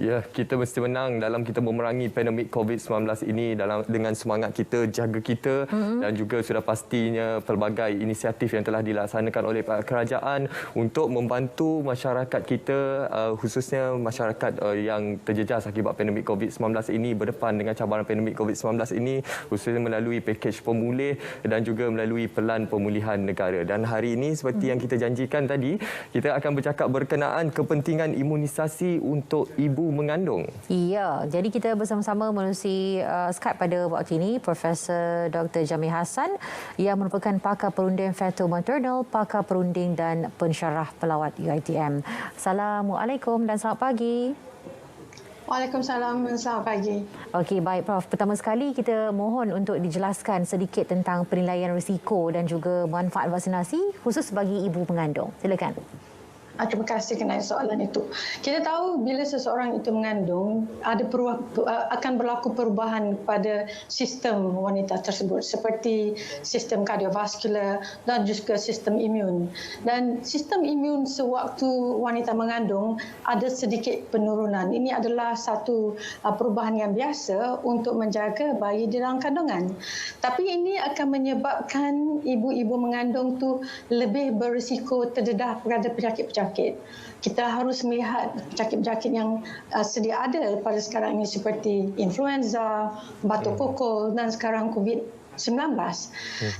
Ya, kita mesti menang dalam kita memerangi pandemik COVID-19 ini dengan semangat kita, jaga kita dan juga sudah pastinya pelbagai inisiatif yang telah dilaksanakan oleh kerajaan untuk membantu masyarakat kita, khususnya masyarakat yang terjejas akibat pandemik COVID-19 ini berdepan dengan cabaran pandemik COVID-19 ini, khususnya melalui pakej pemulih dan juga melalui pelan pemulihan negara. Dan hari ini seperti yang kita janjikan tadi, kita akan bercakap berkenaan kepentingan imunisasi untuk ibu mengandung. Ya, jadi kita bersama-sama menerusi Skype pada waktu ini Profesor Dr. Jamil Hassan yang merupakan pakar perunding fetal maternal, pakar perunding dan pensyarah pelawat UiTM. Assalamualaikum dan selamat pagi. Waalaikumsalam dan selamat pagi. Okey, baik Prof. Pertama sekali kita mohon untuk dijelaskan sedikit tentang penilaian risiko dan juga manfaat vaksinasi khusus bagi ibu mengandung. Silakan. Terima kasih kerana soalan itu. Kita tahu bila seseorang itu mengandung, akan berlaku perubahan pada sistem wanita tersebut seperti sistem kardiovaskular dan juga sistem imun. Dan sistem imun sewaktu wanita mengandung ada sedikit penurunan. Ini adalah satu perubahan yang biasa untuk menjaga bayi di dalam kandungan. Tapi ini akan menyebabkan ibu-ibu mengandung tu lebih berisiko terdedah pada penyakit-penyakit. Kita harus melihat penyakit-penyakit yang sedia ada pada sekarang ini seperti influenza, batuk kokol dan sekarang COVID-19.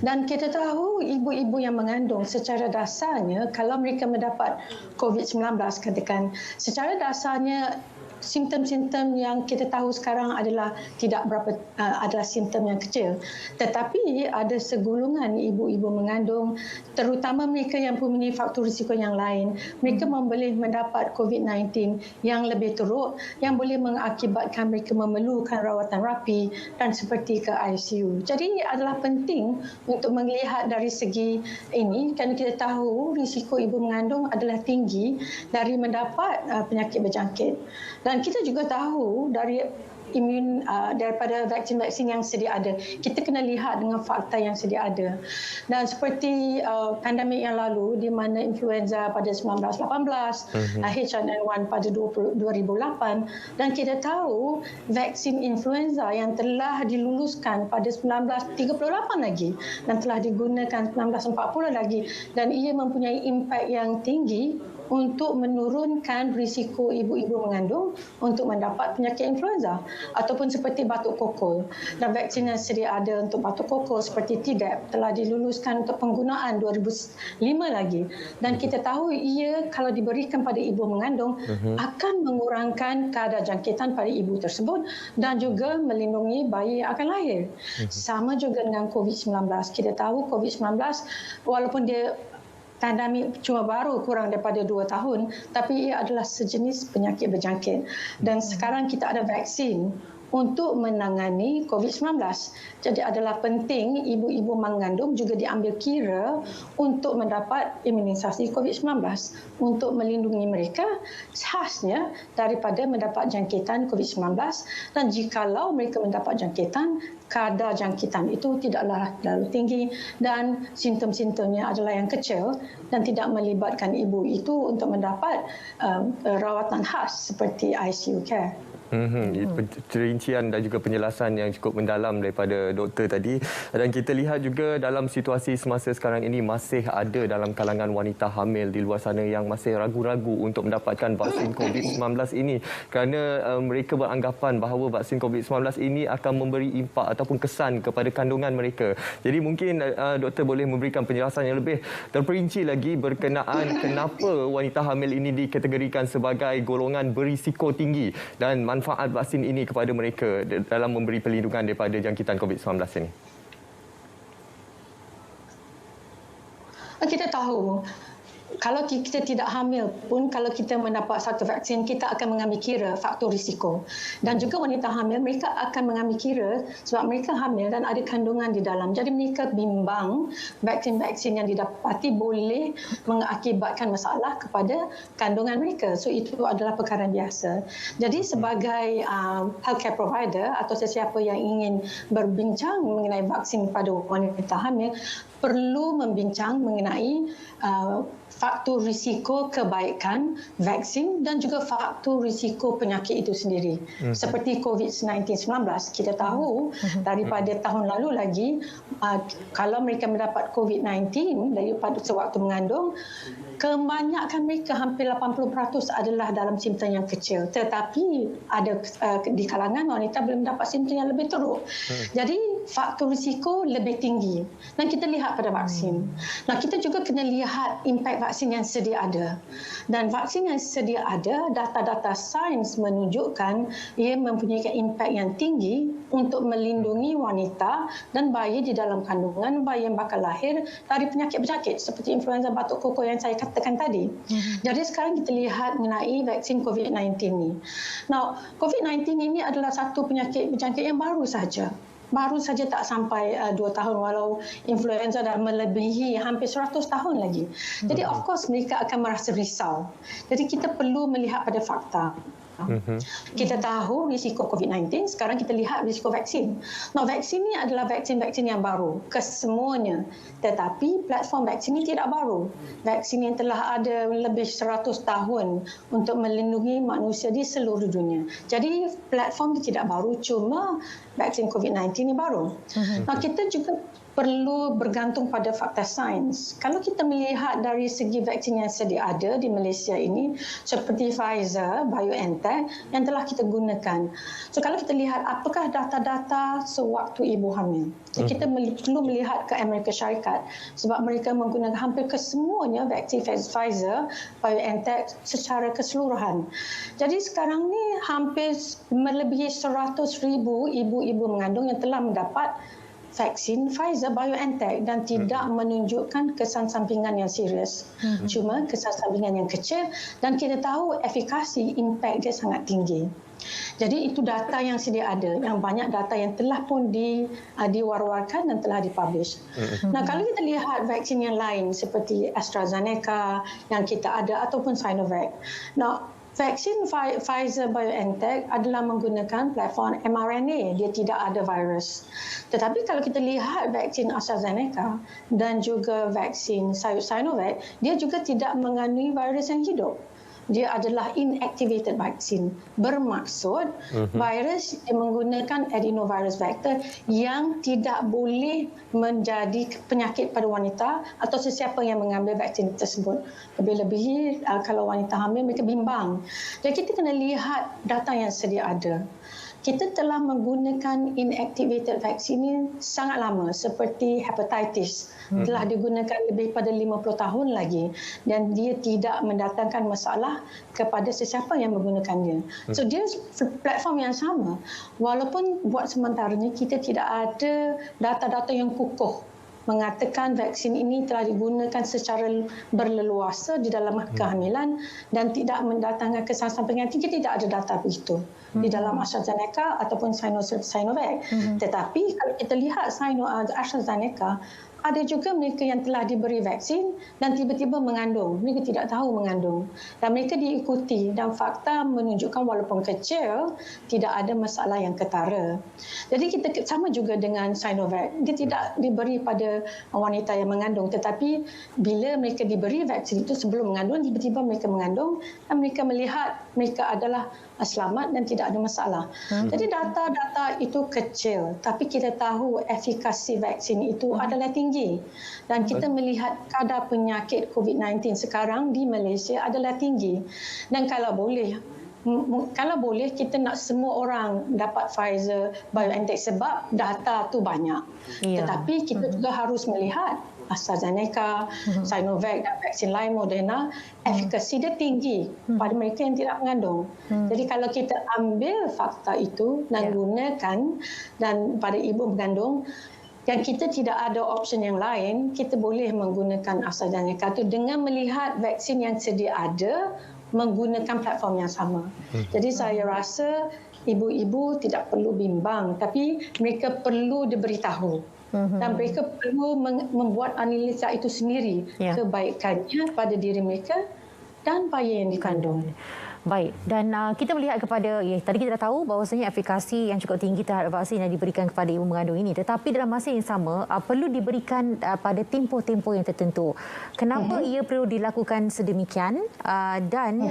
Dan kita tahu ibu-ibu yang mengandung secara dasarnya kalau mereka mendapat COVID-19 katakan, secara dasarnya simptom-simptom yang kita tahu sekarang adalah tidak berapa adalah simptom yang kecil, tetapi ada segulungan ibu-ibu mengandung terutama mereka yang mempunyai faktor risiko yang lain, mereka boleh mendapat COVID-19 yang lebih teruk yang boleh mengakibatkan mereka memerlukan rawatan rapi dan seperti ke ICU. Jadi adalah penting untuk melihat dari segi ini kerana kita tahu risiko ibu mengandung adalah tinggi dari mendapat penyakit berjangkit. Dan kita juga tahu dari daripada vaksin-vaksin yang sedia ada. Kita kena lihat dengan fakta yang sedia ada. Dan seperti pandemik yang lalu di mana influenza pada 1918, H1N1 pada 2008 dan kita tahu vaksin influenza yang telah diluluskan pada 1938 lagi dan telah digunakan 1940 lagi dan ia mempunyai impak yang tinggi untuk menurunkan risiko ibu-ibu mengandung untuk mendapat penyakit influenza ataupun seperti batuk kokol. Dan vaksin yang sedia ada untuk batuk kokol seperti Tdap telah diluluskan untuk penggunaan 2005 lagi. Dan kita tahu ia kalau diberikan pada ibu mengandung akan mengurangkan kadar jangkitan pada ibu tersebut dan juga melindungi bayi yang akan lahir. Sama juga dengan COVID-19. Kita tahu COVID-19 walaupun dia pandemik cuma baru kurang daripada 2 tahun tapi ia adalah sejenis penyakit berjangkit dan sekarang kita ada vaksin untuk menangani COVID-19. Jadi adalah penting ibu-ibu mengandung juga diambil kira untuk mendapat imunisasi COVID-19 untuk melindungi mereka khasnya daripada mendapat jangkitan COVID-19 dan jikalau mereka mendapat jangkitan, kadar jangkitan itu tidaklah terlalu tinggi dan simptom-simptomnya adalah yang kecil dan tidak melibatkan ibu itu untuk mendapat rawatan khas seperti ICU care. Perincian dan juga penjelasan yang cukup mendalam daripada doktor tadi. Dan kita lihat juga dalam situasi semasa sekarang ini masih ada dalam kalangan wanita hamil di luar sana yang masih ragu-ragu untuk mendapatkan vaksin COVID-19 ini kerana mereka beranggapan bahawa vaksin COVID-19 ini akan memberi impak ataupun kesan kepada kandungan mereka. Jadi mungkin doktor boleh memberikan penjelasan yang lebih terperinci lagi berkenaan kenapa wanita hamil ini dikategorikan sebagai golongan berisiko tinggi dan manfaat vaksin ini kepada mereka dalam memberi perlindungan daripada jangkitan COVID-19 ini? Kita tahu kalau kita tidak hamil pun kalau kita mendapat satu vaksin kita akan mengambil kira faktor risiko dan juga wanita hamil mereka akan mengambil kira sebab mereka hamil dan ada kandungan di dalam jadi mereka bimbang vaksin-vaksin yang didapati boleh mengakibatkan masalah kepada kandungan mereka so itu adalah perkara biasa jadi sebagai healthcare provider atau sesiapa yang ingin berbincang mengenai vaksin pada wanita hamil perlu membincang mengenai faktor risiko kebaikan vaksin dan juga faktor risiko penyakit itu sendiri. Seperti COVID-19 kita tahu daripada tahun lalu lagi, kalau mereka mendapat COVID-19 daripada sewaktu mengandung, kebanyakan mereka hampir 80% adalah dalam simptom yang kecil, tetapi ada di kalangan wanita boleh mendapat simptom yang lebih teruk. Jadi faktor risiko lebih tinggi dan kita lihat pada vaksin. Nah, kita juga kena lihat impak vaksin yang sedia ada. Dan vaksin yang sedia ada, data-data sains menunjukkan ia mempunyai impak yang tinggi untuk melindungi wanita dan bayi di dalam kandungan, bayi yang bakal lahir dari penyakit-penyakit seperti influenza batuk koko yang saya katakan tadi. Jadi sekarang kita lihat mengenai vaksin COVID-19 ni. Now, COVID-19 ini adalah satu penyakit yang baru saja. Baru saja tak sampai 2 tahun, walau influenza dah melebihi hampir 100 tahun lagi. Jadi of course mereka akan merasa risau. Jadi kita perlu melihat pada fakta. Kita tahu risiko COVID-19, sekarang kita lihat risiko vaksin. Nah, vaksin ini adalah vaksin-vaksin yang baru, kesemuanya. Tetapi platform vaksin ini tidak baru. Vaksin yang telah ada lebih 100 tahun untuk melindungi manusia di seluruh dunia. Jadi platform ini tidak baru, cuma vaksin COVID-19 ini baru. Nah, kita juga perlu bergantung pada fakta sains. Kalau kita melihat dari segi vaksin yang sedia ada di Malaysia ini, seperti Pfizer, BioNTech yang telah kita gunakan. So kalau kita lihat apakah data-data sewaktu ibu hamil, kita perlu melihat ke Amerika Syarikat sebab mereka menggunakan hampir kesemuanya vaksin Pfizer, BioNTech secara keseluruhan. Jadi sekarang ni hampir melebihi 100,000 ibu-ibu mengandung yang telah mendapat vaksin Pfizer BioNTech dan tidak menunjukkan kesan sampingan yang serius. Cuma kesan sampingan yang kecil dan kita tahu efikasi, impak dia sangat tinggi. Jadi itu data yang sedia ada, yang banyak data yang telah pun diwar-warkan dan telah dipublish. Nah, kalau kita lihat vaksin yang lain seperti AstraZeneca yang kita ada ataupun Sinovac. Nah, vaksin Pfizer BioNTech adalah menggunakan platform mRNA, dia tidak ada virus. Tetapi kalau kita lihat vaksin AstraZeneca dan juga vaksin Sinovac, dia juga tidak mengandungi virus yang hidup. Dia adalah inactivated vaksin. Bermaksud virus yang menggunakan adenovirus vector yang tidak boleh menjadi penyakit pada wanita atau sesiapa yang mengambil vaksin tersebut. Lebih-lebih kalau wanita hamil mereka bimbang. Jadi kita kena lihat data yang sedia ada. Kita telah menggunakan inactivated vaksin ini sangat lama seperti hepatitis. Telah digunakan lebih pada 50 tahun lagi dan dia tidak mendatangkan masalah kepada sesiapa yang menggunakannya. So dia platform yang sama. Walaupun buat sementaranya kita tidak ada data-data yang kukuh mengatakan vaksin ini telah digunakan secara berleluasa di dalam kehamilan dan tidak mendatangkan kesan sampingan tinggi, tidak ada data begitu di dalam AstraZeneca ataupun Sinovac. Tetapi kalau kita lihat AstraZeneca, ada juga mereka yang telah diberi vaksin dan tiba-tiba mengandung. Mereka tidak tahu mengandung. Dan mereka diikuti dan fakta menunjukkan walaupun kecil, tidak ada masalah yang ketara. Jadi kita sama juga dengan Sinovac. Dia tidak diberi pada wanita yang mengandung. Tetapi bila mereka diberi vaksin itu sebelum mengandung, tiba-tiba mereka mengandung dan mereka melihat mereka adalah selamat dan tidak ada masalah. Jadi data-data itu kecil. Tapi kita tahu efikasi vaksin itu adalah tinggi. Dan kita melihat kadar penyakit COVID-19 sekarang di Malaysia adalah tinggi. Dan kalau boleh kita nak semua orang dapat Pfizer BioNTech sebab data tu banyak. Tetapi kita juga harus melihat AstraZeneca, Sinovac dan vaksin lain Moderna, efikasi dia tinggi pada mereka yang tidak mengandung. Jadi kalau kita ambil fakta itu dan gunakan dan pada ibu mengandung, yang kita tidak ada option yang lain, kita boleh menggunakan AstraZeneca itu dengan melihat vaksin yang sedia ada menggunakan platform yang sama. Jadi saya rasa ibu-ibu tidak perlu bimbang, tapi mereka perlu diberitahu. Dan mereka perlu membuat analisa itu sendiri, kebaikannya pada diri mereka dan bayi yang dikandung. Baik, dan kita melihat kepada, tadi kita dah tahu bahawasanya efikasi yang cukup tinggi terhadap vaksin yang diberikan kepada ibu mengandung ini, tetapi dalam masa yang sama perlu diberikan pada tempoh-tempoh yang tertentu. Kenapa ia perlu dilakukan sedemikian dan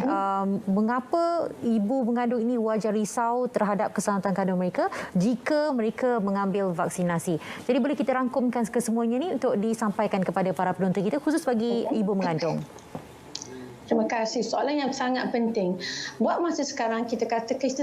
mengapa ibu mengandung ini wajar risau terhadap keselamatan kandungan mereka jika mereka mengambil vaksinasi? Jadi boleh kita rangkumkan kesemuanya ini untuk disampaikan kepada para penonton kita, khusus bagi ibu mengandung. Terima kasih. Soalan yang sangat penting. Buat masa sekarang, kita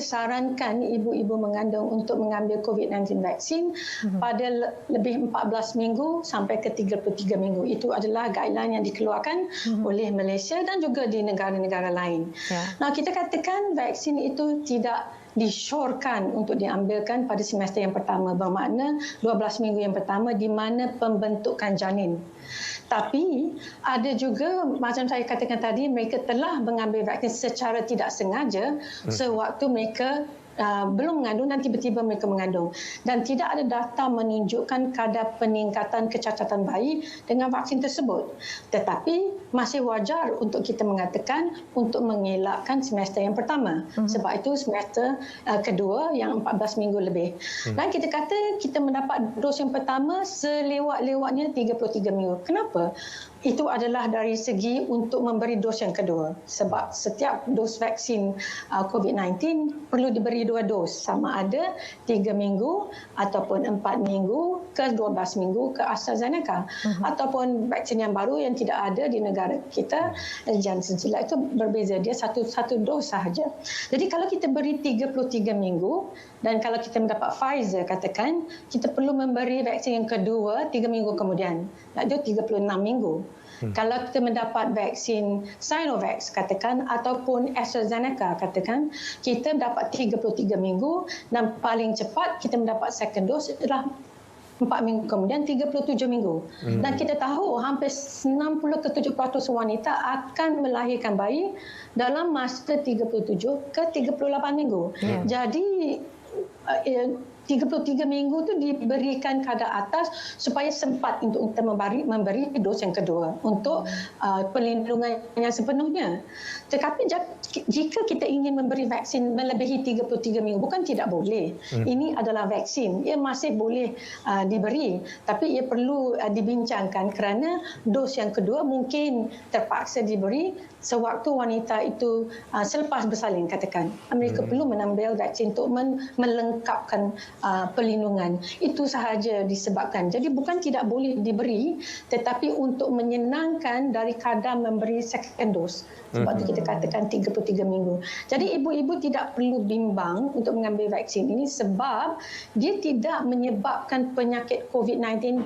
sarankan ibu-ibu mengandung untuk mengambil COVID-19 vaksin pada lebih 14 minggu sampai ke 33 minggu. Itu adalah guideline yang dikeluarkan oleh Malaysia dan juga di negara-negara lain. Nah, kita katakan vaksin itu tidak disyorkan untuk diambilkan pada semester yang pertama, bermakna 12 minggu yang pertama di mana pembentukan janin. Tapi ada juga, macam saya katakan tadi, mereka telah mengambil vaksin secara tidak sengaja sewaktu mereka belum mengandung dan tiba-tiba mereka mengandung. Dan tidak ada data menunjukkan kadar peningkatan kecacatan bayi dengan vaksin tersebut. Tetapi masih wajar untuk kita mengatakan untuk mengelakkan semester yang pertama. Sebab itu semester kedua yang 14 minggu lebih. Dan kita kata kita mendapat dos yang pertama selewat-lewatnya 33 minggu. Kenapa? Itu adalah dari segi untuk memberi dos yang kedua. Sebab setiap dos vaksin COVID-19 perlu diberi 2 dos. Sama ada 3 minggu ataupun 4 minggu ke 12 minggu ke AstraZeneca. Ataupun vaksin yang baru yang tidak ada di negara kita, Janssen Sila, itu berbeza. Dia satu dos sahaja. Jadi kalau kita beri 33 minggu dan kalau kita mendapat Pfizer, katakan, kita perlu memberi vaksin yang kedua 3 minggu kemudian. Itu 36 minggu. Kalau kita mendapat vaksin Sinovac, katakan, ataupun AstraZeneca, katakan, kita dapat 33 minggu dan paling cepat kita mendapat second dose adalah 4 minggu kemudian 37 minggu. Dan kita tahu hampir 60 ke 70% wanita akan melahirkan bayi dalam masa 37 ke 38 minggu. Jadi 33 minggu itu diberikan kadar atas supaya sempat untuk kita memberi dos yang kedua untuk perlindungan yang sepenuhnya. Tetapi jika kita ingin memberi vaksin melebihi 33 minggu, bukan tidak boleh. Ini adalah vaksin. Ia masih boleh diberi. Tapi ia perlu dibincangkan kerana dos yang kedua mungkin terpaksa diberi sewaktu wanita itu selepas bersalin, katakan. Mereka perlu menambil vaksin untuk melengkapkan perlindungan. Itu sahaja disebabkan. Jadi bukan tidak boleh diberi, tetapi untuk menyenangkan dari kadar memberi second dose. Sebab itu kita katakan 33 minggu. Jadi ibu-ibu tidak perlu bimbang untuk mengambil vaksin ini sebab dia tidak menyebabkan penyakit COVID-19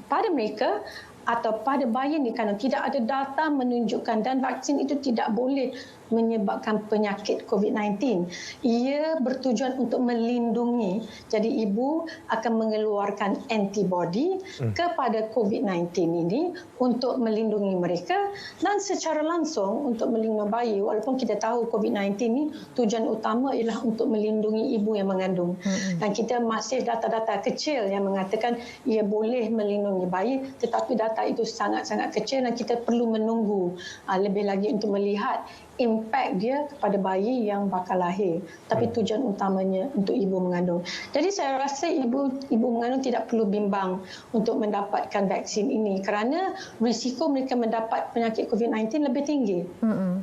pada mereka atau pada bayi yang dikandung. Tidak ada data menunjukkan dan vaksin itu tidak boleh menyebabkan penyakit COVID-19. Ia bertujuan untuk melindungi. Jadi ibu akan mengeluarkan antibody kepada COVID-19 ini untuk melindungi mereka dan secara langsung untuk melindungi bayi. Walaupun kita tahu COVID-19 ini tujuan utama ialah untuk melindungi ibu yang mengandung. Dan kita masih data-data kecil yang mengatakan ia boleh melindungi bayi, tetapi data itu sangat-sangat kecil dan kita perlu menunggu lebih lagi untuk melihat impak dia kepada bayi yang bakal lahir. Tapi tujuan utamanya untuk ibu mengandung. Jadi saya rasa ibu mengandung tidak perlu bimbang untuk mendapatkan vaksin ini kerana risiko mereka mendapat penyakit COVID-19 lebih tinggi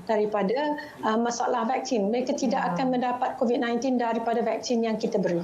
daripada masalah vaksin. Mereka tidak akan mendapat COVID-19 daripada vaksin yang kita beri.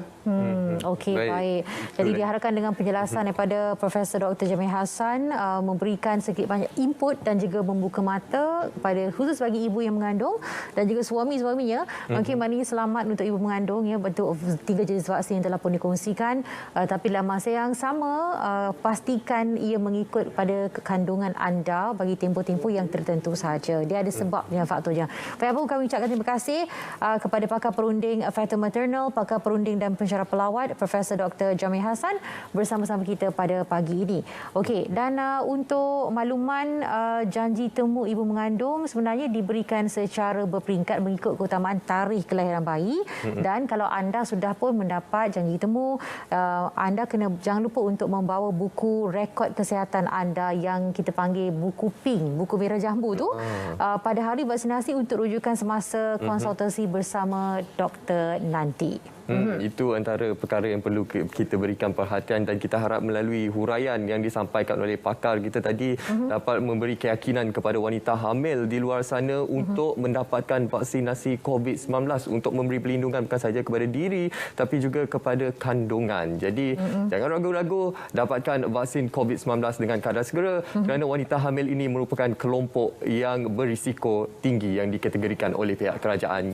Okey, baik. Jadi diharapkan dengan penjelasan daripada Profesor Dr. Jamil Hassan memberikan sedikit banyak input dan juga membuka mata kepada khusus bagi ibu yang mengandung dan juga suami-suaminya. Mungkin maknanya selamat untuk ibu mengandung ya, bentuk 3 jenis vaksin yang telah pun dikongsikan, tapi dalam masa yang sama pastikan ia mengikut pada kandungan anda bagi tempoh-tempoh yang tertentu sahaja. Dia ada sebab dan faktornya. Baik, Abang, kami ucapkan terima kasih kepada pakar perunding fetal maternal, pakar perunding dan pensyarah pelawat Pelawat Profesor Dr. Jami Hassan bersama-sama kita pada pagi ini. Okey, dan untuk makluman janji temu ibu mengandung sebenarnya diberikan secara berperingkat mengikut keutamaan tarikh kelahiran bayi. Dan kalau anda sudah pun mendapat janji temu, anda jangan lupa untuk membawa buku rekod kesihatan anda yang kita panggil buku pink, buku merah jambu tu pada hari vaksinasi untuk rujukan semasa konsultasi bersama doktor nanti. Itu antara perkara yang perlu kita berikan perhatian, dan kita harap melalui huraian yang disampaikan oleh pakar kita tadi dapat memberi keyakinan kepada wanita hamil di luar sana untuk mendapatkan vaksinasi COVID-19 untuk memberi perlindungan bukan sahaja kepada diri tapi juga kepada kandungan. Jadi jangan ragu-ragu dapatkan vaksin COVID-19 dengan kadar segera kerana wanita hamil ini merupakan kelompok yang berisiko tinggi yang dikategorikan oleh pihak kerajaan.